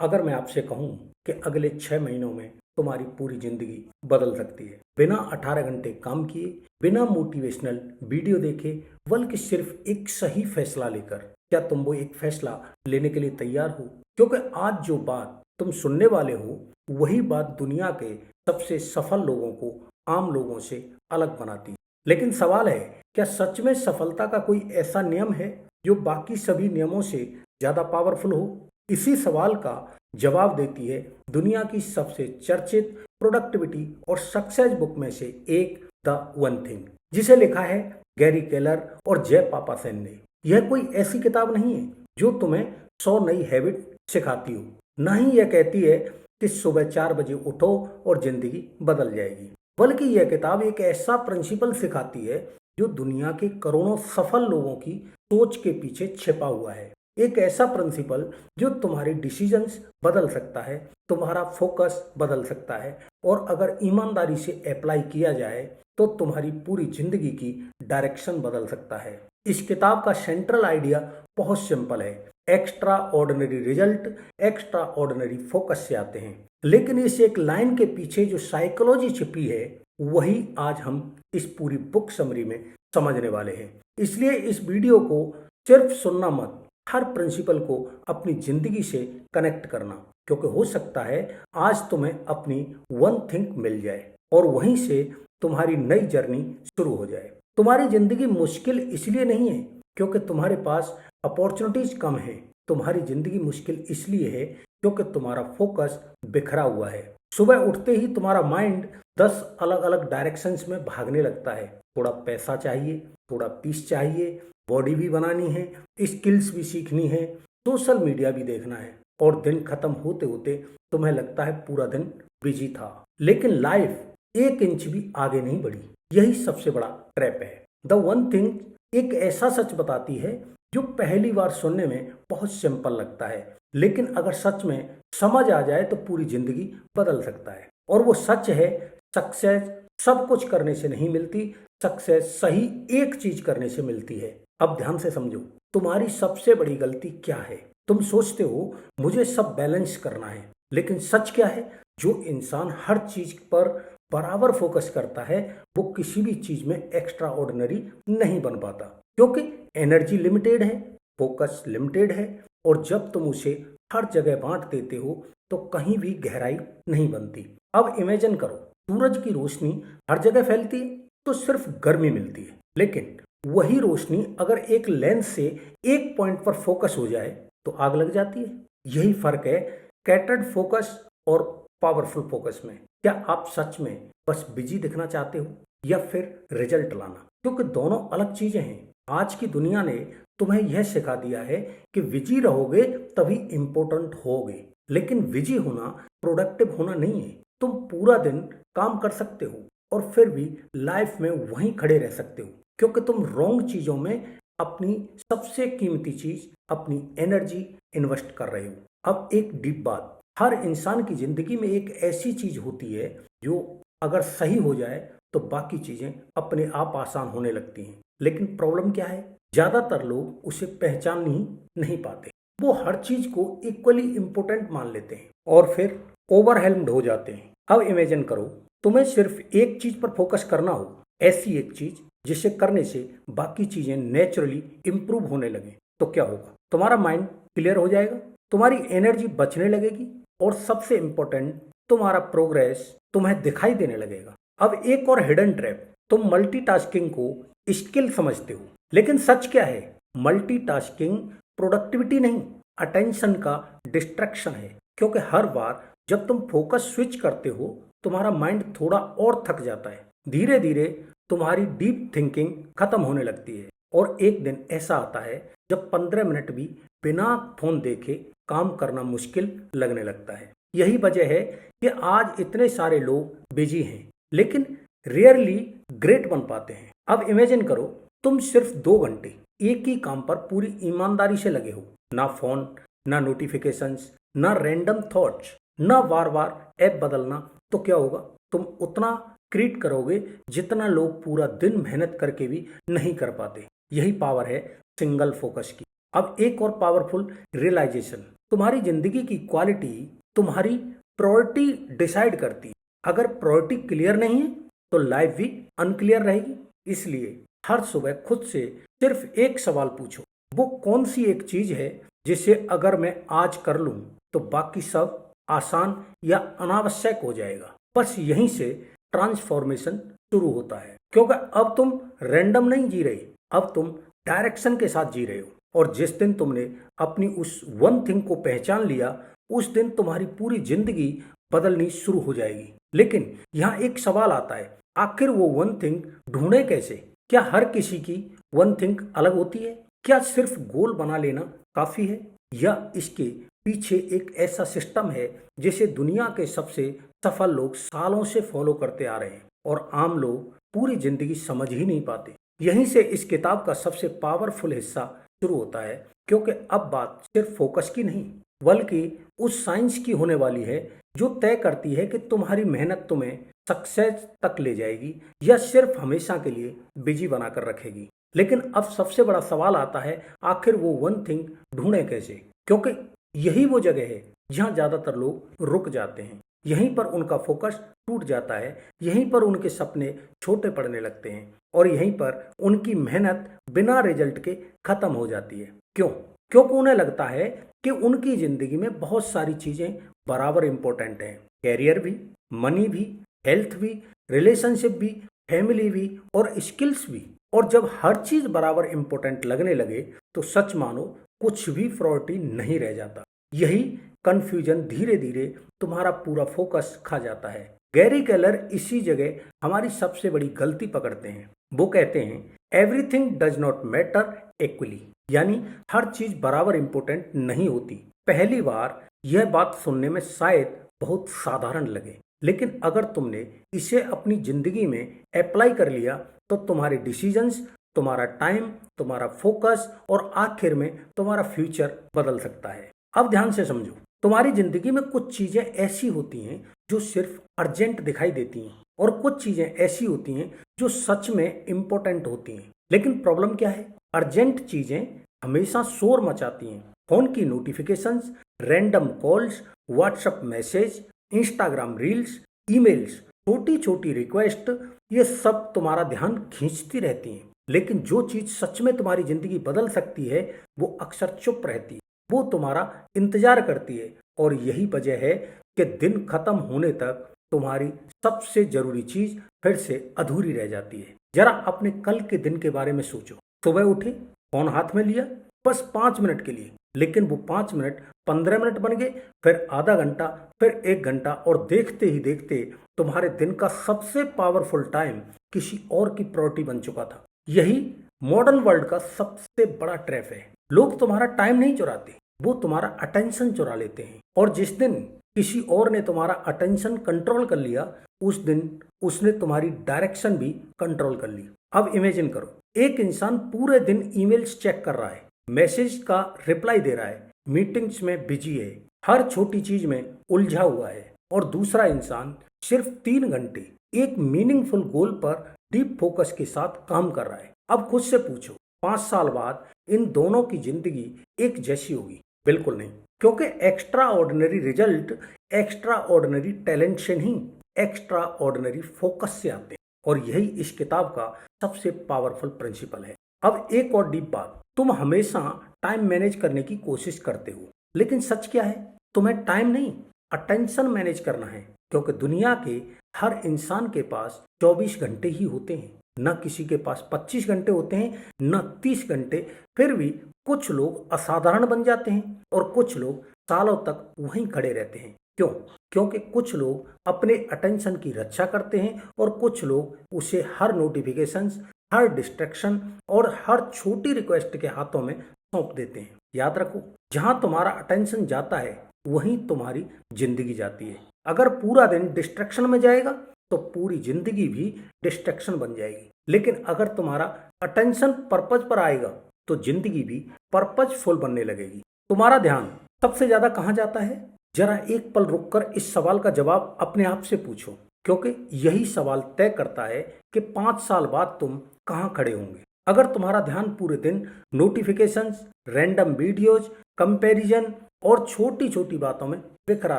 अगर मैं आपसे कहूं कि अगले 6 महीनों में तुम्हारी पूरी जिंदगी बदल सकती है, बिना 18 घंटे काम किए, बिना मोटिवेशनल वीडियो देखे, बल्कि सिर्फ एक सही फैसला लेकर, क्या तुम वो एक फैसला लेने के लिए तैयार हो? क्योंकि आज जो बात तुम सुनने वाले हो, वही बात दुनिया के सबसे सफल लोगों को आम लोगों से अलग बनाती है। लेकिन सवाल है, क्या सच में सफलता का कोई ऐसा नियम है जो बाकी सभी नियमों से ज्यादा पावरफुल हो? इसी सवाल का जवाब देती है दुनिया की सबसे चर्चित प्रोडक्टिविटी और सक्सेस बुक में से एक, द वन थिंग, जिसे लिखा है गैरी केलर और जय पापासेन ने। यह कोई ऐसी किताब नहीं है जो तुम्हें 100 नई हैबिट सिखाती हो, ना ही यह कहती है कि सुबह 4 बजे उठो और जिंदगी बदल जाएगी, बल्कि यह किताब एक ऐसा प्रिंसिपल सिखाती है जो दुनिया के करोड़ों सफल लोगों की सोच के पीछे छिपा हुआ है। एक ऐसा प्रिंसिपल जो तुम्हारी डिसीजंस बदल सकता है, तुम्हारा फोकस बदल सकता है, और अगर ईमानदारी से अप्लाई किया जाए तो तुम्हारी पूरी जिंदगी की डायरेक्शन बदल सकता है। इस किताब का सेंट्रल आइडिया बहुत सिंपल है, extra ordinary result extra ordinary focus से आते हैं। लेकिन इस एक लाइन के पीछे जो साइकोलॉजी छिपी है, वही आज हम इस पूरी बुक समरी में समझने वाले हैं। इसलिए इस वीडियो को सिर्फ सुनना मत, हर प्रिंसिपल को अपनी जिंदगी से कनेक्ट करना, क्योंकि हो सकता है आज तुम्हें अपनी वन थिंक मिल जाए और वहीं से तुम्हारी नई जर्नी शुरू हो जाए। तुम्हारी जिंदगी मुश्किल इसलिए नहीं है क्योंकि तुम्हारे पास अपॉर्चुनिटीज कम है, तुम्हारी जिंदगी मुश्किल इसलिए है क्योंकि तुम्हारा फोकस बिखरा हुआ है। सुबह उठते ही तुम्हारा माइंड 10 अलग अलग डायरेक्शंस में भागने लगता है। थोड़ा पैसा चाहिए, थोड़ा पीस चाहिए, बॉडी भी बनानी है, स्किल्स भी सीखनी है, सोशल मीडिया भी देखना है, और दिन खत्म होते होते तुम्हें लगता है पूरा दिन बिजी था, लेकिन लाइफ 1 इंच भी आगे नहीं बढ़ी। यही सबसे बड़ा ट्रैप है। द वन थिंग एक ऐसा सच बताती है जो पहली बार सुनने में बहुत सिंपल लगता है, लेकिन अगर सच में समझ आ जाए तो पूरी जिंदगी बदल सकता है। और वो सच है, सक्सेस सब कुछ करने से नहीं मिलती, सक्सेस सही एक चीज करने से मिलती है। अब ध्यान से समझो, तुम्हारी सबसे बड़ी गलती क्या है? तुम सोचते हो मुझे सब बैलेंस करना है, लेकिन सच क्या है? जो इंसान हर चीज पर बराबर फोकस करता है वो किसी भी चीज में एक्स्ट्रा ऑर्डिनरी नहीं बन पाता, क्योंकि एनर्जी लिमिटेड है, फोकस लिमिटेड है, और जब तुम उसे हर जगह बांट देते हो तो कहीं भी गहराई नहीं बनती। अब इमेजिन करो, सूरज की रोशनी हर जगह फैलती है तो सिर्फ गर्मी मिलती है, लेकिन वही रोशनी अगर एक लेंस से एक पॉइंट पर फोकस हो जाए तो आग लग जाती है। यही फर्क है स्कैटर्ड फोकस और पावरफुल फोकस में। क्या आप सच में बस बिजी दिखना चाहते हो या फिर रिजल्ट लाना? क्योंकि दोनों अलग चीजें हैं। आज की दुनिया ने तुम्हें यह सिखा दिया है कि बिजी रहोगे तभी इंपॉर्टेंट होगे, लेकिन बिजी होना प्रोडक्टिव होना नहीं है। तुम पूरा दिन काम कर सकते हो और फिर भी लाइफ में वहीं खड़े रह सकते हो, क्योंकि तुम रॉन्ग चीजों में अपनी सबसे कीमती चीज, अपनी एनर्जी इन्वेस्ट कर रहे हो। अब एक डीप बात, हर इंसान की जिंदगी में एक ऐसी चीज होती है जो अगर सही हो जाए तो बाकी चीजें अपने आप आसान होने लगती हैं। लेकिन प्रॉब्लम क्या है? ज्यादातर लोग उसे पहचान ही नहीं पाते। वो हर चीज को इक्वली इंपॉर्टेंट मान लेते हैं और फिर ओवरहेल्म्ड हो जाते हैं। अब इमेजिन करो, तुम्हें सिर्फ एक चीज पर फोकस करना हो, ऐसी एक चीज जिसे करने से बाकी चीजें नेचुरली इंप्रूव होने लगे, तो क्या होगा? तुम्हारा माइंड क्लियर हो जाएगा, तुम्हारी एनर्जी बचने लगेगी, और सबसे इंपॉर्टेंट, तुम्हारा प्रोग्रेस तुम्हें दिखाई देने लगेगा। अब एक और हिडन ट्रैप, तुम मल्टीटास्किंग को स्किल समझते हो, लेकिन सच क्या है? मल्टीटास्किंग प्रोडक्टिविटी नहीं, अटेंशन का डिस्ट्रैक्शन है। क्योंकि हर बार जब तुम फोकस स्विच करते हो तुम्हारा माइंड थोड़ा और थक जाता है, धीरे धीरे तुम्हारी डीप थिंकिंग खत्म होने लगती है, और एक दिन ऐसा आता है जब 15 मिनट भी बिना फोन देखे काम करना मुश्किल लगने लगता है। यही वजह है कि आज इतने सारे लोग बिजी हैं, लेकिन रेयरली ग्रेट बन पाते हैं। अब इमेजिन करो, तुम सिर्फ 2 घंटे एक ही काम पर पूरी ईमानदारी से लगे हो, ना फोन, ना नोटिफिकेशंस, ना रैंडम थॉट्स, ना बार बार ऐप बदलना, तो क्या होगा? तुम उतना क्रिएट करोगे जितना लोग पूरा दिन मेहनत करके भी नहीं कर पाते। यही पावर है सिंगल फोकस की। अब एक और पावरफुल रियलाइजेशन, तुम्हारी जिंदगी की क्वालिटी तुम्हारी प्रायोरिटी डिसाइड करती है। अगर प्रायोरिटी क्लियर नहीं है तो लाइफ भी अनक्लियर रहेगी। इसलिए हर सुबह खुद से सिर्फ एक सवाल पूछो, वो कौन सी एक चीज है जिसे अगर मैं आज कर लूं तो बाकी सब आसान या अनावश्यक हो जाएगा। बस यहीं से ट्रांसफॉर्मेशन शुरू होता है, क्योंकि अब तुम रैंडम नहीं जी रहे, अब तुम डायरेक्शन के साथ जी रहे हो। और जिस दिन तुमने अपनी उस वन थिंग को पहचान लिया, उस दिन तुम्हारी पूरी जिंदगी बदलनी शुरू हो जाएगी। लेकिन यहाँ एक सवाल आता है, आखिर वो वन थिंग ढूंढे कैसे? क्या हर किसी की वन थिंग अलग होती है? क्या सिर्फ गोल बना लेना काफी है, या इसके पीछे एक ऐसा सिस्टम है जिसे दुनिया के सबसे सफल लोग सालों से फॉलो करते आ रहे हैं और आम लोग पूरी जिंदगी समझ ही नहीं पाते? यहीं से इस किताब का सबसे पावरफुल हिस्सा शुरू होता है, क्योंकि अब बात सिर्फ फोकस की नहीं बल्कि उस साइंस की होने वाली है जो तय करती है कि तुम्हारी मेहनत तुम्हें सक्सेस तक ले जाएगी या सिर्फ हमेशा के लिए बिजी बनाकर रखेगी। लेकिन अब सबसे बड़ा सवाल आता है, आखिर वो वन थिंग ढूंढे कैसे? क्योंकि यही वो जगह है जहां ज्यादातर लोग रुक जाते हैं, यहीं पर उनका फोकस टूट जाता है, यहीं पर उनके सपने छोटे पड़ने लगते हैं और यहीं पर उनकी मेहनत बिना रिजल्ट के खत्म हो जाती है। क्यों? क्योंकि उन्हें लगता है कि उनकी जिंदगी में बहुत सारी चीजें बराबर इंपॉर्टेंट हैं, कैरियर भी, मनी भी, हेल्थ भी, रिलेशनशिप भी, फैमिली भी और स्किल्स भी। और जब हर चीज बराबर इंपॉर्टेंट लगने लगे तो सच मानो कुछ भी प्रायोरिटी नहीं रह जाता। यही कंफ्यूजन धीरे धीरे तुम्हारा पूरा फोकस खा जाता है। गैरी केलर इसी जगह हमारी सबसे बड़ी गलती पकड़ते हैं। वो कहते हैं, everything does not matter equally, यानी हर चीज बराबर इंपॉर्टेंट नहीं होती। पहली बार यह बात सुनने में शायद बहुत साधारण लगे, लेकिन अगर तुमने इसे अपनी जिंदगी में अप्लाई कर लिया तो तुम्हारे डिसीजंस, तुम्हारा टाइम, तुम्हारा फोकस और आखिर में तुम्हारा फ्यूचर बदल सकता है। अब ध्यान से समझो, तुम्हारी जिंदगी में कुछ चीजें ऐसी होती हैं जो सिर्फ अर्जेंट दिखाई देती हैं और कुछ चीजें ऐसी होती हैं जो सच में इंपॉर्टेंट होती हैं। लेकिन प्रॉब्लम क्या है? अर्जेंट चीजें हमेशा शोर मचाती हैं। फोन की notifications, random calls, WhatsApp message, Instagram reels, emails, छोटी छोटी रिक्वेस्ट, ये सब तुम्हारा ध्यान खींचती रहती हैं। लेकिन जो चीज सच में तुम्हारी जिंदगी बदल सकती है वो अक्सर चुप रहती है, वो तुम्हारा इंतजार करती है। और यही वजह है कि दिन खत्म होने तक तुम्हारी सबसे जरूरी चीज फिर से अधूरी रह जाती है। जरा अपने कल के दिन के बारे में सोचो। सुबह उठे, फोन हाथ में लिया, बस 5 मिनट के लिए, लेकिन वो 5 मिनट 15 मिनट बन गए, फिर आधा घंटा, फिर 1 घंटा, और देखते ही देखते तुम्हारे दिन का सबसे पावरफुल टाइम किसी और की प्रायोरिटी बन चुका था। यही मॉडर्न वर्ल्ड का सबसे बड़ा ट्रैप है। लोग तुम्हारा टाइम नहीं चुराते, वो तुम्हारा अटेंशन चुरा लेते हैं। और जिस दिन किसी और ने तुम्हारा अटेंशन कंट्रोल कर लिया, उस दिन उसने तुम्हारी डायरेक्शन भी कंट्रोल कर ली। अब इमेजिन करो, एक इंसान पूरे दिन ईमेल्स चेक कर रहा है, मैसेज का रिप्लाई दे रहा है, मीटिंग्स में बिजी है, हर छोटी चीज में उलझा हुआ है, और दूसरा इंसान सिर्फ 3 घंटे एक मीनिंगफुल गोल पर डीप फोकस के साथ काम कर रहा है। अब खुद से पूछो, 5 साल बाद इन दोनों की जिंदगी एक जैसी होगी? बिल्कुल नहीं, क्योंकि extra ordinary result extra ordinary talent से नहीं, एक्स्ट्रा ऑर्डिनरी फोकस से आते हैं। और यही इस किताब का सबसे पावरफुल प्रिंसिपल है। अब एक और डीप बात, तुम हमेशा टाइम मैनेज करने की कोशिश करते हो, लेकिन सच क्या है? तुम्हें टाइम नहीं, अटेंशन मैनेज करना है। क्योंकि दुनिया के हर इंसान के पास 24 घंटे ही होते हैं, न किसी के पास 25 घंटे होते हैं, न 30 घंटे। फिर भी कुछ लोग असाधारण बन जाते हैं और कुछ लोग सालों तक वहीं खड़े रहते हैं। क्यों? क्योंकि कुछ लोग अपने अटेंशन की रक्षा करते हैं और कुछ लोग उसे हर नोटिफिकेशंस, हर डिस्ट्रैक्शन और हर छोटी रिक्वेस्ट के हाथों में सौंप देते हैं। याद रखो, जहां तुम्हारा अटेंशन जाता है वहीं तुम्हारी जिंदगी जाती है। अगर पूरा दिन डिस्ट्रैक्शन में जाएगा तो पूरी जिंदगी भी डिस्ट्रैक्शन बन जाएगी। लेकिन अगर तुम्हारा अटेंशन पर्पज पर आएगा तो जिंदगी भी पर्पजफुल बनने लगेगी। तुम्हारा ध्यान सबसे ज्यादा कहां जाता है? जरा एक पल रुककर इस सवाल का जवाब अपने आप से पूछो, क्योंकि यही सवाल तय करता है कि 5 साल बाद तुम कहां खड़े होंगे। अगर तुम्हारा ध्यान पूरे दिन नोटिफिकेशंस, रैंडम वीडियोज, कंपैरिजन और छोटी छोटी बातों में बिखरा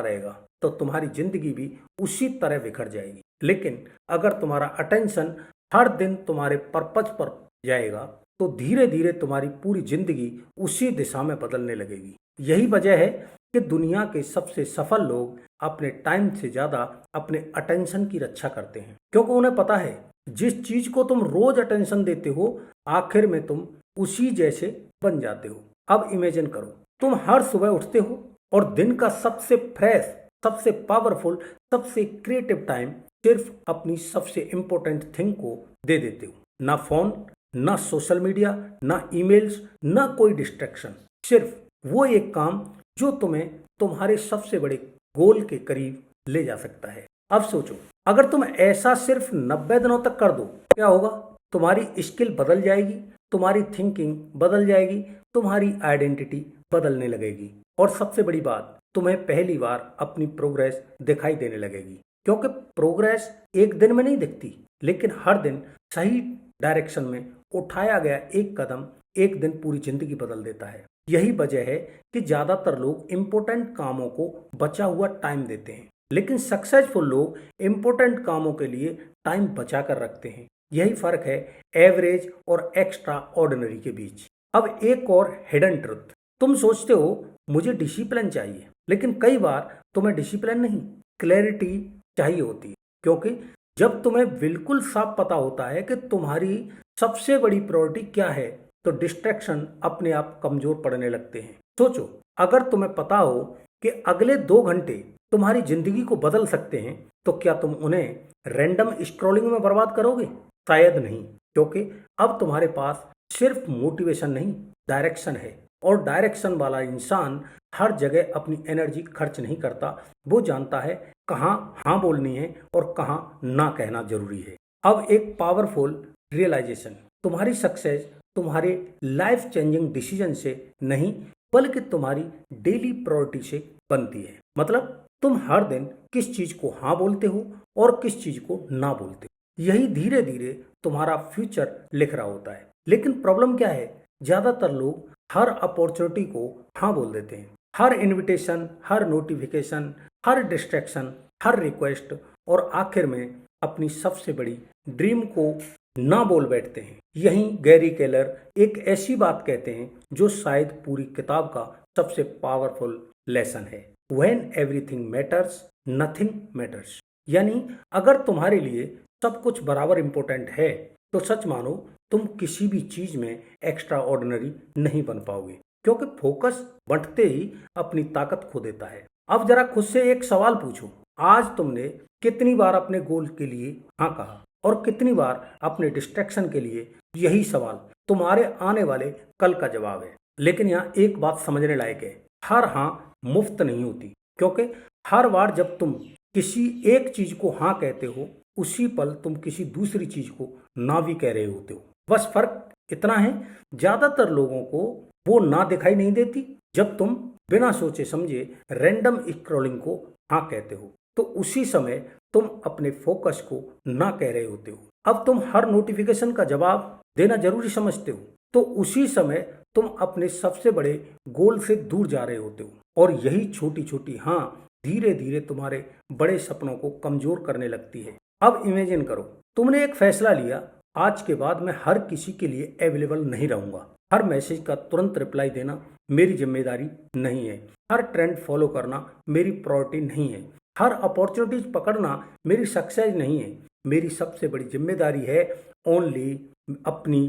रहेगा तो तुम्हारी जिंदगी भी उसी तरह बिखर जाएगी। लेकिन अगर तुम्हारा अटेंशन हर दिन तुम्हारे पर्पज पर जाएगा तो धीरे धीरे तुम्हारी पूरी जिंदगी उसी दिशा में बदलने लगेगी। यही वजह है कि दुनिया के सबसे सफल लोग अपने टाइम से ज्यादा अपने अटेंशन की रक्षा करते हैं, क्योंकि उन्हें पता है जिस चीज को तुम रोज अटेंशन देते हो आखिर में तुम उसी जैसे बन जाते हो। अब इमेजिन करो तुम हर सुबह उठते हो और दिन का सबसे फ्रेश, सबसे पावरफुल, सबसे क्रिएटिव टाइम सिर्फ अपनी सबसे इंपॉर्टेंट थिंग को दे देते हो। ना फोन, ना सोशल मीडिया, ना ईमेल्स, ना कोई डिस्ट्रैक्शन, सिर्फ वो एक काम जो तुम्हें तुम्हारे सबसे बड़े गोल के करीब ले जा सकता है। अब सोचो अगर तुम ऐसा सिर्फ 90 दिनों तक कर दो क्या होगा? तुम्हारी स्किल बदल जाएगी, तुम्हारी थिंकिंग बदल जाएगी, तुम्हारी आइडेंटिटी बदलने लगेगी और सबसे बड़ी बात तुम्हें पहली बार अपनी प्रोग्रेस दिखाई देने लगेगी। क्योंकि प्रोग्रेस एक दिन में नहीं दिखती, लेकिन हर दिन सही डायरेक्शन में उठाया गया एक कदम एक दिन पूरी जिंदगी बदल देता है। यही वजह है कि ज्यादातर लोग इंपॉर्टेंट कामों को बचा हुआ टाइम देते हैं, लेकिन सक्सेसफुल लोग इंपॉर्टेंट कामों के लिए टाइम बचा कर रखते हैं। यही फर्क है एवरेज और एक्स्ट्रा ऑर्डिनरी के बीच। अब एक और हिडन ट्रुथ, तुम सोचते हो मुझे डिसिप्लिन चाहिए, लेकिन कई बार तुम्हें डिसिप्लिन नहीं क्लैरिटी चाहिए होती है। क्योंकि जब तुम्हें बिल्कुल साफ पता होता है कि तुम्हारी सबसे बड़ी प्रायोरिटी क्या है तो डिस्ट्रैक्शन अपने आप कमजोर पड़ने लगते हैं। सोचो अगर तुम्हें पता हो कि अगले 2 घंटे तुम्हारी जिंदगी को बदल सकते हैं तो क्या तुम उन्हें रैंडम स्क्रॉलिंग में बर्बाद करोगे? शायद नहीं, क्योंकि अब तुम्हारे पास सिर्फ मोटिवेशन नहीं डायरेक्शन है, और डायरेक्शन वाला इंसान हर जगह अपनी एनर्जी खर्च नहीं करता। वो जानता है कहाँ हाँ बोलनी है और कहाँ ना कहना जरूरी है। अब एक पावरफुल रियलाइजेशन, तुम्हारी सक्सेस तुम्हारे लाइफ चेंजिंग डिसीजन से नहीं बल्कि तुम्हारी डेली प्रायोरिटी से बनती है। मतलब तुम हर दिन किस चीज को हाँ बोलते हो और किस चीज को ना बोलते हो, यही धीरे धीरे तुम्हारा फ्यूचर लिख रहा होता है। लेकिन प्रॉब्लम क्या है, ज्यादातर लोग हर अपॉर्चुनिटी को हाँ बोल देते हैं, हर इनविटेशन, हर नोटिफिकेशन, हर डिस्ट्रैक्शन, हर रिक्वेस्ट, और आखिर में अपनी सबसे बड़ी ड्रीम को ना बोल बैठते हैं। यहीं गैरी केलर एक ऐसी बात कहते हैं जो शायद पूरी किताब का सबसे पावरफुल लेसन है, when everything matters nothing matters. यानी अगर तुम्हारे लिए सब कुछ बराबर इंपॉर्टेंट है तो सच मानो तुम किसी भी चीज में एक्स्ट्रा ऑर्डिनरी नहीं बन पाओगे, क्योंकि फोकस बढ़ते ही अपनी ताकत खो देता है। अब जरा खुद से एक सवाल पूछो, आज तुमने कितनी बार अपने गोल के लिए हाँ कहा और कितनी बार अपने डिस्ट्रैक्शन के लिए? यही सवाल तुम्हारे आने वाले कल का जवाब है। लेकिन यहाँ एक बात समझने लायक है, हर हाँ मुफ्त नहीं होती, क्योंकि हर बार जब तुम किसी एक चीज को हाँ कहते हो उसी पल तुम किसी दूसरी चीज को ना भी कह रहे होते हो। बस फर्क इतना है, ज्यादातर लोगों को वो ना दिखाई नहीं देती जब तुम बिना सोचे समझे रैंडम स्क्रॉलिंग को हाँ कहते हो, तो उसी समय तुम अपने फोकस को ना कह रहे होते हो। अब तुम हर नोटिफिकेशन का जवाब देना जरूरी समझते हो, तो उसी समय तुम अपने सबसे बड़े गोल से दूर जा रहे होते हो, और यही छोटी छोटी हाँ धीरे धीरे तुम्हारे बड़े सपनों को कमजोर करने लगती है। अब इमेजिन करो तुमने एक फैसला लिया, आज के बाद मैं हर किसी के लिए अवेलेबल नहीं रहूंगा, हर मैसेज का तुरंत रिप्लाई देना मेरी जिम्मेदारी नहीं है, हर ट्रेंड फॉलो करना मेरी प्रायोरिटी नहीं है, हर अपॉर्चुनिटीज पकड़ना मेरी सक्सेस नहीं है। मेरी सबसे बड़ी जिम्मेदारी है ओनली अपनी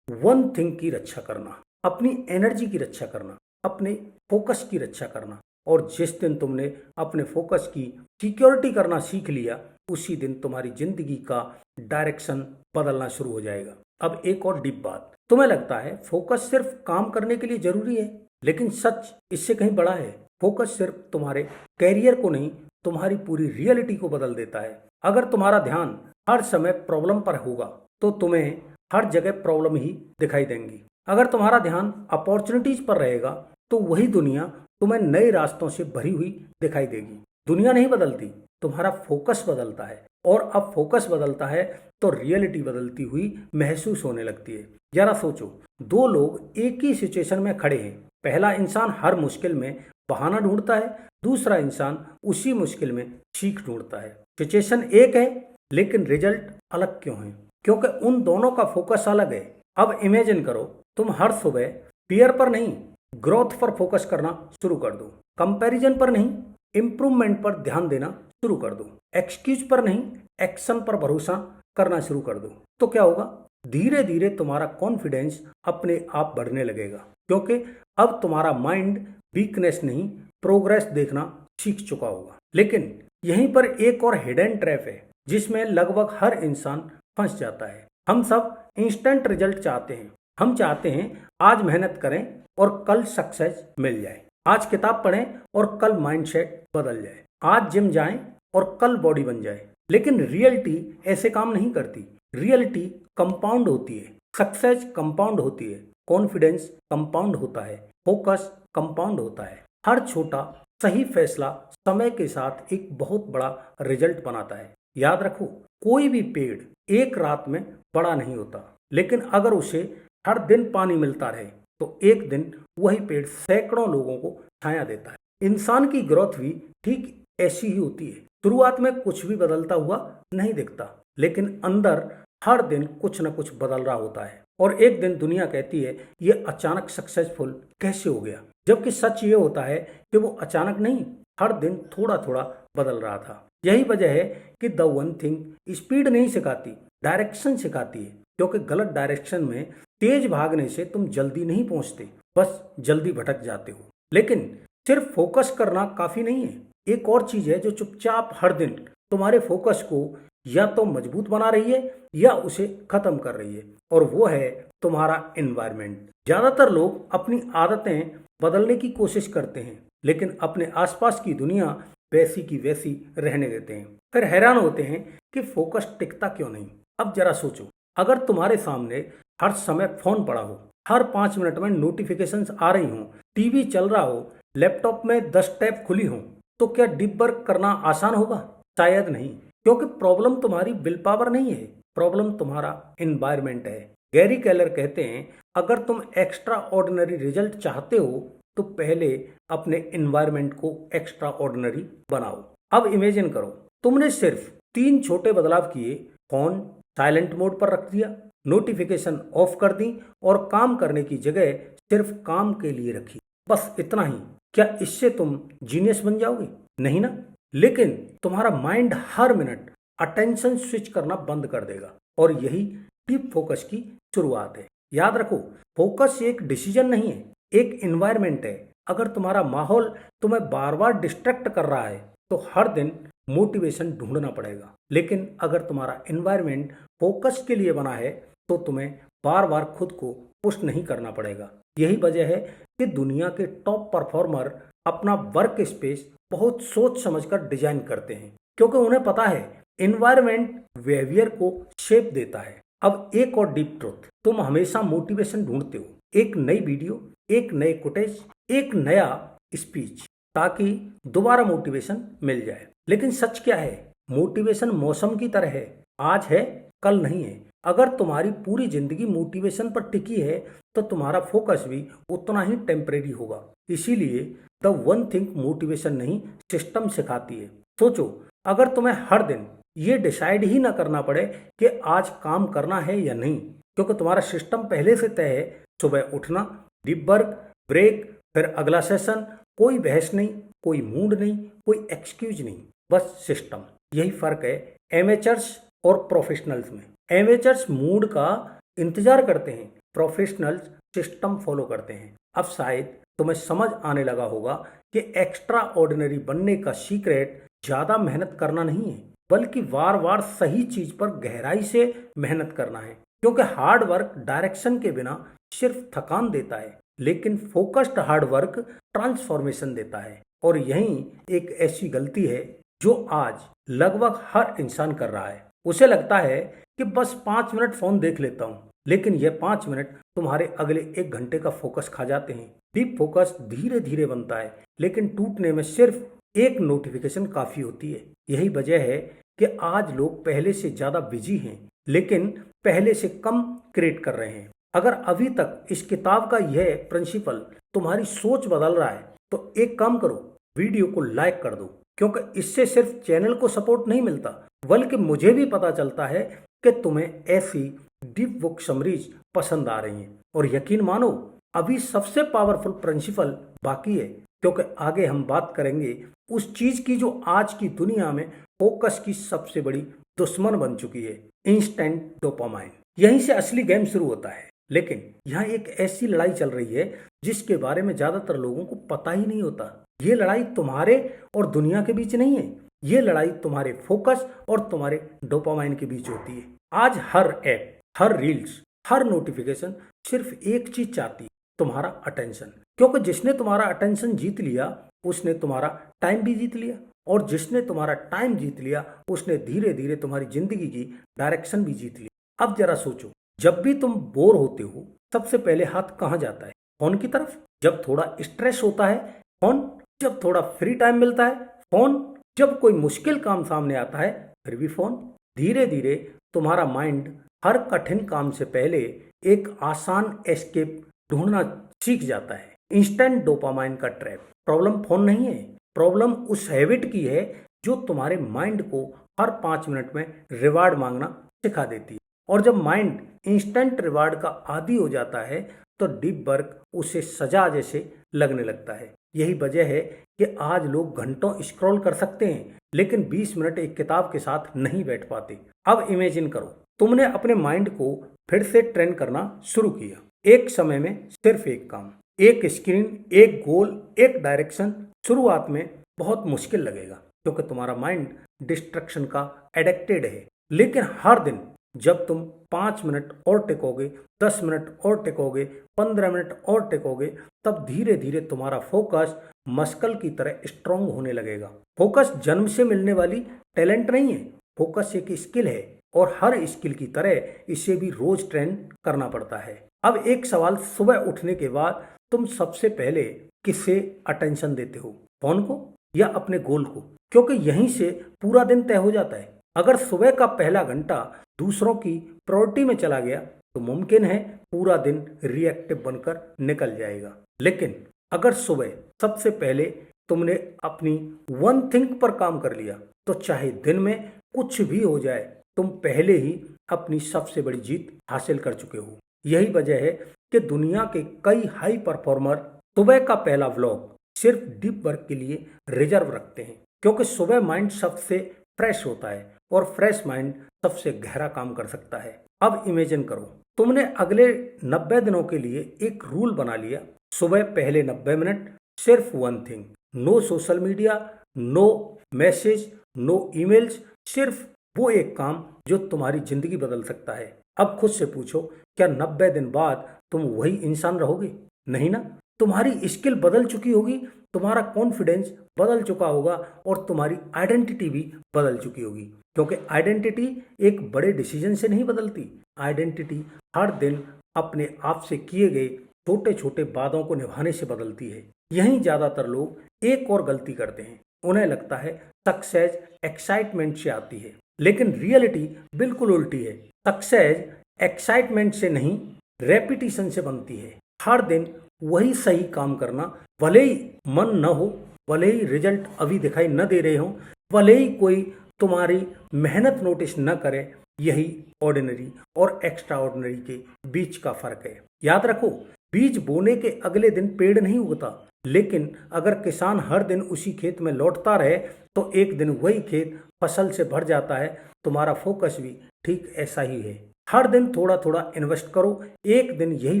वन थिंग की रक्षा करना, अपनी एनर्जी की रक्षा करना, अपने फोकस की रक्षा करना। और जिस दिन तुमने अपने फोकस की सिक्योरिटी करना सीख लिया उसी दिन तुम्हारी जिंदगी का डायरेक्शन बदलना शुरू हो जाएगा। अब एक और डीप बात, तुम्हें लगता है फोकस सिर्फ काम करने के लिए जरूरी है, लेकिन सच इससे कहीं बड़ा है। फोकस सिर्फ तुम्हारे कैरियर को नहीं तुम्हारी पूरी रियलिटी को बदल देता है। अगर तुम्हारा ध्यान हर समय प्रॉब्लम पर होगा तो तुम्हें हर जगह प्रॉब्लम ही दिखाई देंगी। अगर तुम्हारा ध्यान अपॉर्चुनिटीज पर रहेगा तो वही दुनिया तुम्हें नए रास्तों से भरी हुई दिखाई देगी। दुनिया नहीं बदलती, तुम्हारा फोकस बदलता है, और अब फोकस बदलता है तो रियलिटी बदलती हुई महसूस होने लगती है। जरा सोचो, 2 लोग एक ही सिचुएशन में खड़े हैं, पहला इंसान हर मुश्किल में बहाना ढूंढता है, दूसरा इंसान उसी मुश्किल में सीख ढूंढता है। सिचुएशन एक है लेकिन रिजल्ट अलग क्यों है? क्योंकि उन दोनों का फोकस अलग है। अब इमेजिन करो, तुम हर सुबह फियर पर नहीं, ग्रोथ पर फोकस करना शुरू कर दो। कंपैरिजन पर नहीं, इंप्रूवमेंट पर ध्यान देना शुरू कर दो। एक्सक्यूज पर नहीं, एक्शन पर भरोसा करना शुरू कर दो। तो क्या होगा? धीरे धीरे तुम्हारा कॉन्फिडेंस अपने आप बढ़ने लगेगा, क्योंकि अब तुम्हारा माइंड वीकनेस नहीं, प्रोग्रेस देखना सीख चुका होगा। लेकिन यहीं पर एक और हिडन ट्रैप है जिसमें लगभग हर इंसान फंस जाता है। हम सब इंस्टेंट रिजल्ट चाहते हैं। हम चाहते हैं आज मेहनत करें और कल सक्सेस मिल जाए, आज किताब पढ़ें और कल माइंडसेट बदल जाए, आज जिम जाएं और कल बॉडी बन जाए। लेकिन रियलिटी ऐसे काम नहीं करती। रियलिटी कंपाउंड होती है, सक्सेस कंपाउंड होती है, कॉन्फिडेंस कंपाउंड होता है, फोकस कंपाउंड होता है। हर छोटा सही फैसला समय के साथ एक बहुत बड़ा रिजल्ट बनाता है। याद रखो, कोई भी पेड़ एक रात में बड़ा नहीं होता, लेकिन अगर उसे हर दिन पानी मिलता रहे तो एक दिन वही पेड़ सैकड़ों लोगों को छाया देता है। इंसान की ग्रोथ भी ठीक ऐसी ही होती है। शुरुआत में कुछ भी बदलता हुआ नहीं दिखता, लेकिन अंदर हर दिन कुछ न कुछ बदल रहा होता है। और एक दिन दुनिया कहती है ये अचानक सक्सेसफुल कैसे हो गया, जबकि सच ये होता है कि वो अचानक नहीं, हर दिन थोड़ा थोड़ा बदल रहा था। यही वजह है कि द वन थिंग स्पीड नहीं सिखाती, डायरेक्शन सिखाती है। क्योंकि गलत डायरेक्शन में तेज भागने से तुम जल्दी नहीं पहुंचते, बस जल्दी भटक जाते हो। लेकिन सिर्फ फोकस करना काफी नहीं है। एक और चीज है जो चुपचाप हर दिन तुम्हारे फोकस को या तो मजबूत बना रही है या उसे खत्म कर रही है, और वो है तुम्हारा एनवायरनमेंट। ज्यादातर लोग अपनी आदतें बदलने की कोशिश करते हैं, लेकिन अपने आसपास की दुनिया वैसी की वैसी रहने देते हैं। फिर हैरान होते हैं कि फोकस टिकता क्यों नहीं। अब जरा सोचो, अगर तुम्हारे सामने हर समय फोन पड़ा हो, हर 5 मिनट में नोटिफिकेशंस आ रही हो, टीवी चल रहा हो, लैपटॉप में 10 टैब खुली हो, तो क्या डीप वर्क करना आसान होगा? शायद नहीं, क्योंकि प्रॉब्लम तुम्हारी विल पावर नहीं है, प्रॉब्लम तुम्हारा एनवायरनमेंट है। गैरी केलर कहते हैं, अगर तुम एक्स्ट्रा ऑर्डिनरी रिजल्ट चाहते हो तो पहले अपने एनवायरनमेंट को एक्स्ट्रा ऑर्डिनरी बनाओ। अब इमेजिन करो, तुमने सिर्फ 3 छोटे बदलाव किए। फोन साइलेंट मोड पर रख दिया, नोटिफिकेशन ऑफ कर दी और काम करने की जगह सिर्फ काम के लिए रखी। बस इतना ही। क्या इससे तुम जीनियस बन जाओगे? नहीं ना। लेकिन तुम्हारा माइंड हर मिनट अटेंशन स्विच करना बंद कर देगा, और यही डीप फोकस की शुरुआत है। याद रखो, फोकस एक डिसीजन नहीं है, एक एनवायरनमेंट है। अगर तुम्हारा माहौल तुम्हें बार बार डिस्ट्रैक्ट कर रहा है तो हर दिन मोटिवेशन ढूंढना पड़ेगा। लेकिन अगर तुम्हारा एनवायरनमेंट फोकस के लिए बना है तो तुम्हें बार बार खुद को पुश नहीं करना पड़ेगा। यही वजह है कि दुनिया के टॉप परफॉर्मर अपना वर्क स्पेस बहुत सोच समझकर डिजाइन करते हैं, क्योंकि उन्हें पता है एनवायरनमेंट बिहेवियर को शेप देता है। अब एक और डीप ट्रुथ, तुम हमेशा मोटिवेशन ढूंढते हो, एक नई वीडियो, एक नए फुटेज, एक नया स्पीच, ताकि दोबारा मोटिवेशन मिल जाए। लेकिन सच क्या है? मोटिवेशन मौसम की तरह है, आज है कल नहीं है। अगर तुम्हारी पूरी जिंदगी मोटिवेशन पर टिकी है तो तुम्हारा फोकस भी उतना ही टेम्परेरी होगा। इसीलिए द वन थिंग मोटिवेशन नहीं, सिस्टम सिखाती है। सोचो, अगर तुम्हें हर दिन ये डिसाइड ही ना करना पड़े कि आज काम करना है या नहीं, क्योंकि तुम्हारा सिस्टम पहले से तय है, सुबह उठना, डीप वर्क, ब्रेक, फिर अगला सेशन, कोई बहस नहीं, कोई मूड नहीं, कोई एक्सक्यूज नहीं, बस सिस्टम। यही फर्क है एमेचर्स और प्रोफेशनल्स में। एमेचर्स मूड का इंतजार करते हैं, प्रोफेशनल्स सिस्टम फॉलो करते हैं। अब शायद तुम्हें समझ आने लगा होगा कि एक्स्ट्रा ऑर्डिनरी बनने का सीक्रेट ज्यादा मेहनत करना नहीं है, बल्कि बार बार सही चीज पर गहराई से मेहनत करना है। क्योंकि हार्ड वर्क डायरेक्शन के बिना सिर्फ थकान देता है, लेकिन फोकस्ड हार्ड वर्क ट्रांसफॉर्मेशन देता है। और यही एक ऐसी गलती है जो आज लगभग हर इंसान कर रहा है। उसे लगता है कि बस 5 मिनट फोन देख लेता हूँ, लेकिन यह 5 मिनट तुम्हारे अगले 1 घंटे का फोकस खा जाते हैं। डीप फोकस धीरे धीरे बनता है, लेकिन टूटने में सिर्फ एक नोटिफिकेशन काफी होती है। यही वजह है कि आज लोग पहले से ज्यादा बिजी हैं, लेकिन पहले से कम क्रिएट कर रहे हैं। अगर अभी तक इस किताब का यह प्रिंसिपल तुम्हारी सोच बदल रहा है तो एक काम करो, वीडियो को लाइक कर दो, क्योंकि इससे सिर्फ चैनल को सपोर्ट नहीं मिलता, बल्कि मुझे भी पता चलता है कि तुम्हें ऐसी डीप बुक समरीज पसंद आ रही हैं। और यकीन मानो, अभी सबसे पावरफुल प्रिंसिपल बाकी है, क्योंकि आगे हम बात करेंगे उस चीज की जो आज की दुनिया में फोकस की सबसे बड़ी दुश्मन बन चुकी है, इंस्टेंट डोपामाइन। यहीं से असली गेम शुरू होता है। लेकिन यहाँ एक ऐसी लड़ाई चल रही है जिसके बारे में ज्यादातर लोगों को पता ही नहीं होता। ये लड़ाई तुम्हारे और दुनिया के बीच नहीं है, ये लड़ाई तुम्हारे फोकस और तुम्हारे डोपामाइन के बीच होती है। आज हर ऐप, हर रील्स, हर नोटिफिकेशन सिर्फ एक चीज चाहती है, तुम्हारा अटेंशन। क्योंकि जिसने तुम्हारा अटेंशन जीत लिया उसने तुम्हारा टाइम भी जीत लिया, और जिसने तुम्हारा टाइम जीत लिया उसने धीरे धीरे तुम्हारी जिंदगी की डायरेक्शन भी जीत ली। अब जरा सोचो, जब भी तुम बोर होते हो सबसे पहले हाथ कहाँ जाता है? फोन की तरफ। जब थोड़ा स्ट्रेस होता है फोन, जब थोड़ा फ्री टाइम मिलता है फोन, जब कोई मुश्किल काम सामने आता है फिर भी फोन। धीरे धीरे तुम्हारा माइंड हर कठिन काम से पहले एक आसान एस्केप ढूंढना सीख जाता है। इंस्टेंट डोपामाइन का ट्रैप। प्रॉब्लम फोन नहीं है, प्रॉब्लम उस हैबिट की है जो तुम्हारे माइंड को हर 5 मिनट में रिवार्ड मांगना सिखा देती है। और जब माइंड इंस्टेंट रिवार्ड का आदी हो जाता है तो डीप वर्क उसे सजा जैसे लगने लगता है। यही वजह है कि आज लोग घंटों स्क्रॉल कर सकते हैं लेकिन 20 मिनट एक किताब के साथ नहीं बैठ पाते। अब इमेजिन करो, तुमने अपने माइंड को फिर से ट्रेन करना शुरू किया। एक समय में सिर्फ एक काम, एक स्क्रीन, एक गोल, एक डायरेक्शन। शुरुआत में बहुत मुश्किल लगेगा क्योंकि तुम्हारा माइंड डिस्ट्रक्शन का एडिक्टेड है। लेकिन हर दिन जब तुम 5 मिनट और टिकोगे, 10 मिनट और टिकोगे, 15 मिनट और टिकोगे, तब धीरे धीरे तुम्हारा फोकस मस्कल की तरह स्ट्रांग होने लगेगा। फोकस जन्म से मिलने वाली टैलेंट नहीं है, फोकस एक स्किल है, और हर स्किल की तरह इसे भी रोज ट्रेन करना पड़ता है। अब एक सवाल, सुबह उठने के बाद तुम सबसे पहले किससे अटेंशन देते हो? फोन को या अपने गोल को? क्योंकि यहीं से पूरा दिन तय हो जाता है। अगर सुबह का पहला घंटा दूसरों की प्रायोरिटी में चला गया तो मुमकिन है पूरा दिन रिएक्टिव बनकर निकल जाएगा। लेकिन अगर सुबह सबसे पहले तुमने अपनी वन थिंग पर काम कर लिया तो चाहे दिन में कुछ भी हो जाए, तुम पहले ही अपनी सबसे बड़ी जीत हासिल कर चुके हो। यही वजह है कि दुनिया के कई हाई परफॉर्मर सुबह का पहला व्लॉग सिर्फ डीप वर्क के लिए रिजर्व रखते हैं, क्योंकि सुबह माइंड सबसे फ्रेश होता है और फ्रेश माइंड सबसे गहरा काम कर सकता है। अब इमेजिन करो, तुमने अगले 90 दिनों के लिए एक रूल बना लिया। सुबह पहले 90 मिनट सिर्फ one thing, no social media, no message, no emails, सिर्फ वो एक काम जो तुम्हारी जिंदगी बदल सकता है। अब खुद से पूछो, क्या 90 दिन बाद तुम वही इंसान रहोगे? नहीं ना। तुम्हारी स्किल बदल चुकी होगी, तुम्हारा कॉन्फिडेंस बदल चुका होगा और तुम्हारी आइडेंटिटी भी बदल चुकी होगी। क्योंकि आइडेंटिटी एक बड़े डिसीजन से नहीं बदलती, आइडेंटिटी हर दिन अपने आप से किए गए छोटे छोटे वादों को निभाने से बदलती है। यहीं ज्यादातर लोग एक और गलती करते हैं। उन्हें लगता है सक्सेस एक्साइटमेंट से आती है, लेकिन रियलिटी बिल्कुल उल्टी है। सक्सेस एक्साइटमेंट से नहीं, रेपिटेशन से बनती है। हर दिन वही सही काम करना, भले ही मन न हो, भले ही रिजल्ट अभी दिखाई न दे रहे हो, भले ही कोई तुम्हारी मेहनत नोटिस न करे, यही ऑर्डिनरी और एक्स्ट्रा ऑर्डिनरी के बीच का फर्क है। याद रखो, बीज बोने के अगले दिन पेड़ नहीं उगता, लेकिन अगर किसान हर दिन उसी खेत में लौटता रहे तो एक दिन वही खेत फसल से भर जाता है। तुम्हारा फोकस भी ठीक ऐसा ही है। हर दिन थोड़ा थोड़ा इन्वेस्ट करो, एक दिन यही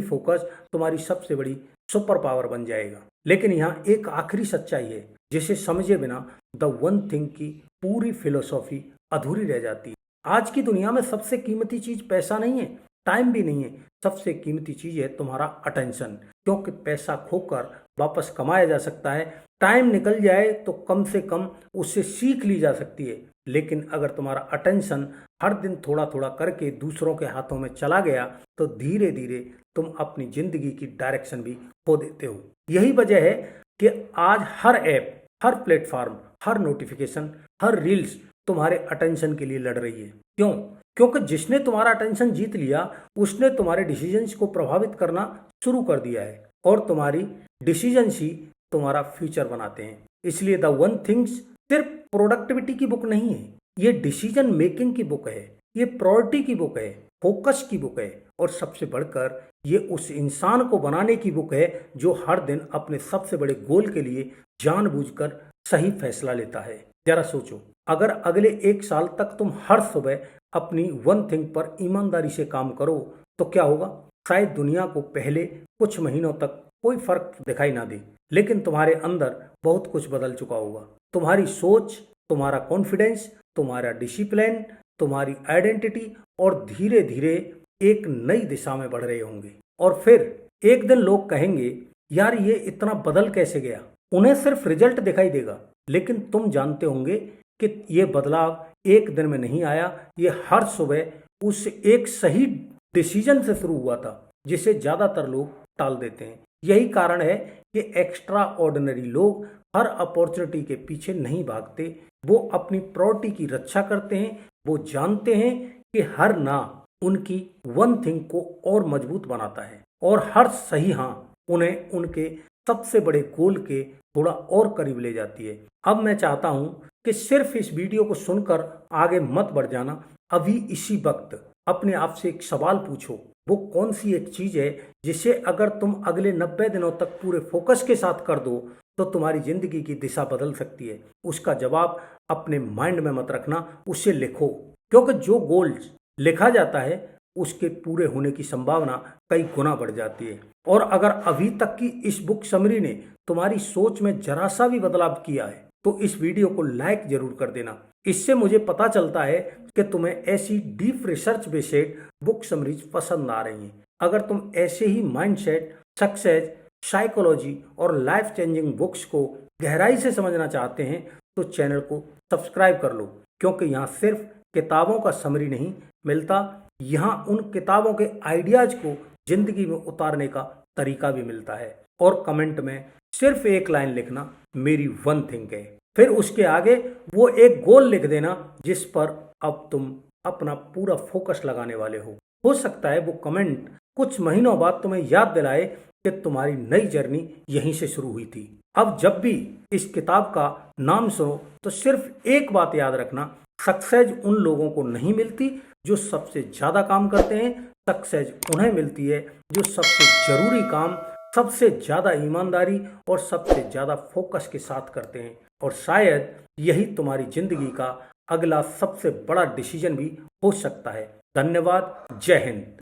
फोकस तुम्हारी सबसे बड़ी सुपर पावर बन जाएगा। लेकिन यहाँ एक आखिरी सच्चाई है जिसे समझे बिना द वन थिंग की पूरी फिलोसॉफी अधूरी रह जाती है। आज की दुनिया में सबसे कीमती चीज पैसा नहीं है, टाइम भी नहीं है, सबसे कीमती चीज है तुम्हारा अटेंशन। क्योंकि पैसा खोकर वापस कमाया जा सकता है, टाइम निकल जाए तो कम से कम उससे सीख ली जा सकती है, लेकिन अगर तुम्हारा अटेंशन हर दिन थोड़ा थोड़ा करके दूसरों के हाथों में चला गया तो धीरे धीरे तुम अपनी जिंदगी की डायरेक्शन भी खो देते हो। यही वजह है कि आज हर ऐप, हर प्लेटफॉर्म, हर नोटिफिकेशन, हर रील्स तुम्हारे अटेंशन के लिए लड़ रही है। क्यों? क्योंकि जिसने तुम्हारा अटेंशन जीत लिया उसने तुम्हारे डिसीजंस को प्रभावित करना शुरू कर दिया है, और तुम्हारी डिसीजंस ही तुम्हारा फ्यूचर बनाते हैं। इसलिए द वन थिंग्स सिर्फ प्रोडक्टिविटी की बुक नहीं है, ये डिसीजन मेकिंग की बुक है, ये प्रायोरिटी की बुक है, फोकस की बुक है, और सबसे बढ़कर ये उस इंसान को बनाने की बुक है जो हर दिन अपने सबसे बड़े गोल के लिए जानबूझकर सही फैसला लेता है। जरा सोचो, अगर अगले 1 साल तक तुम हर सुबह अपनी वन थिंग पर ईमानदारी से काम करो तो क्या होगा? शायद दुनिया को पहले कुछ महीनों तक कोई फर्क दिखाई ना दे, लेकिन तुम्हारे अंदर बहुत कुछ बदल चुका होगा। तुम्हारी सोच, तुम्हारा कॉन्फिडेंस, तुम्हारा डिसिप्लिन, तुम्हारी आइडेंटिटी और धीरे धीरे एक नई दिशा में बढ़ रहे होंगे। और फिर एक दिन लोग कहेंगे, यार ये इतना बदल कैसे गया? उन्हें सिर्फ रिजल्ट दिखाई देगा, लेकिन तुम जानते होंगे कि ये बदलाव एक दिन में नहीं आया, ये हर सुबह उस एक सही डिसीजन से शुरू हुआ था जिसे ज्यादातर लोग टाल देते हैं। यही कारण है कि एक्स्ट्रा ऑर्डिनरी लोग हर अपॉर्चुनिटी के पीछे नहीं भागते, वो अपनी प्रायोरिटी की रक्षा करते हैं। वो जानते हैं कि हर ना उनकी वन थिंग को और मजबूत बनाता है, और हर सही हाँ उन्हें उनके सबसे बड़े गोल के थोड़ा और करीब ले जाती है। अब मैं चाहता हूं कि सिर्फ इस वीडियो को सुनकर आगे मत बढ़ जाना। अभी इसी वक्त अपने आप से एक सवाल पूछो, वो कौन सी एक चीज है जिसे अगर तुम अगले 90 दिनों तक पूरे फोकस के साथ कर दो तो तुम्हारी जिंदगी की दिशा बदल सकती है? उसका जवाब अपने माइंड में मत रखना, उसे लिखो, क्योंकि जो गोल्स लिखा जाता है उसके पूरे होने की संभावना कई गुना बढ़ जाती है। और अगर अभी तक की इस बुक समरी ने तुम्हारी सोच में जरा सा भी बदलाव किया है तो इस वीडियो को लाइक जरूर कर देना। इससे मुझे पता चलता है कि तुम्हें ऐसी deep research based book summaries पसंद आ रही हैं। अगर तुम ऐसे ही माइंडसेट, सक्सेस, साइकोलॉजी और लाइफ चेंजिंग बुक्स को गहराई से समझना चाहते हैं तो चैनल को सब्सक्राइब कर लो, क्योंकि यहाँ सिर्फ किताबों का समरी नहीं मिलता, यहाँ उन किताबों के आइडियाज को जिंदगी में उतारने का तरीका भी मिलता है। और कमेंट में सिर्फ एक लाइन लिखना, मेरी वन थिंग है, फिर उसके आगे वो एक गोल लिख देना जिस पर अब तुम अपना पूरा फोकस लगाने वाले हो सकता है वो कमेंट कुछ महीनों बाद तुम्हें याद दिलाए कि तुम्हारी नई जर्नी यहीं से शुरू हुई थी। अब जब भी इस किताब का नाम सुनो तो सिर्फ एक बात याद रखना, सक्सेस उन लोगों को नहीं मिलती जो सबसे ज्यादा काम करते हैं, सक्सेस उन्हें मिलती है जो सबसे जरूरी काम सबसे ज्यादा ईमानदारी और सबसे ज्यादा फोकस के साथ करते हैं। और शायद यही तुम्हारी जिंदगी का अगला सबसे बड़ा डिसीजन भी हो सकता है। धन्यवाद। जय हिंद।